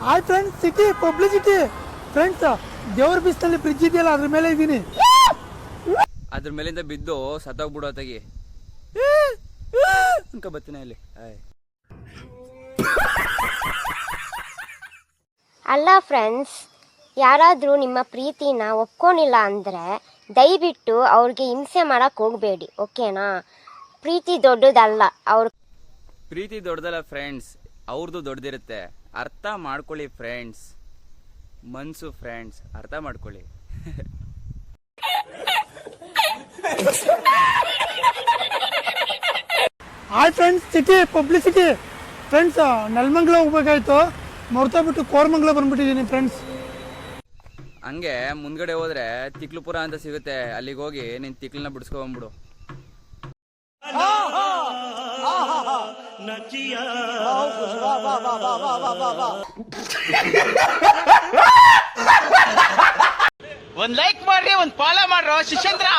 Hi friends, city publicity friends. ದೇವ್ರ ಬಿಸ್ನಲ್ಲಿ bridge ಇದೆಯಲ್ಲ, ಅದ್ರ ಮೇಲೆ ಇದ್ದೀನಿ. ಅದ್ರ ಮೇಲಿಂದ ಬಿದ್ದು ಸತ್ತೋಗ್ಬಿಡೋ ತೆಗಿ ಅನ್ಕ ಬತ್ತಿನ ಇಲ್ಲಿ. ಅಲ್ಲ ಫ್ರೆಂಡ್ಸ್, ಯಾರಾದರೂ ನಿಮ್ಮ ಪ್ರೀತಿನ ಒಪ್ಕೊಂಡಿಲ್ಲ ಅಂದರೆ ದಯವಿಟ್ಟು ಅವ್ರಿಗೆ ಹಿಂಸೆ ಮಾಡಕ್ಕೆ ಹೋಗಬೇಡಿ, ಓಕೆನಾ? ಪ್ರೀತಿ ದೊಡ್ಡದಲ್ಲ. ಪ್ರೀತಿ ದೊಡ್ಡದಲ್ಲ ಫ್ರೆಂಡ್ಸ್, ಅವ್ರದ್ದು ದೊಡ್ಡದಿರುತ್ತೆ. ಅರ್ಥ ಮಾಡ್ಕೊಳ್ಳಿ ಫ್ರೆಂಡ್ಸ್, ಮನ್ಸು ಫ್ರೆಂಡ್ಸ್, ಅರ್ಥ ಮಾಡ್ಕೊಳ್ಳಿ. Hi friends, city publicity friends. Nelamangala ಹೋಗ್ಬೇಕಾಯ್ತು, ಬಿಟ್ಟು ಕೋರಮಂಗಲ ಬಂದ್ಬಿಟ್ಟಿದ್ದೀನಿ ಫ್ರೆಂಡ್ಸ್. ಹಂಗೆ ಮುಂದ್ಗಡೆ ಹೋದ್ರೆ ತಿಕ್ಲುಪುರ ಅಂತ ಸಿಗುತ್ತೆ, ಅಲ್ಲಿಗೆ ಹೋಗಿ ನಿನ್ ತಿಕ್ಲನ್ನ ಬಿಡಿಸ್ಕೊಂಡ್ಬಿಡು. ಒಂದ್ ಲೈಕ್ ಮಾಡ್ರಿ, ಒಂದ್ ಫಾಲೋ ಮಾಡ್ರೋ ಶಿಷ್ಯಂದ್ರ.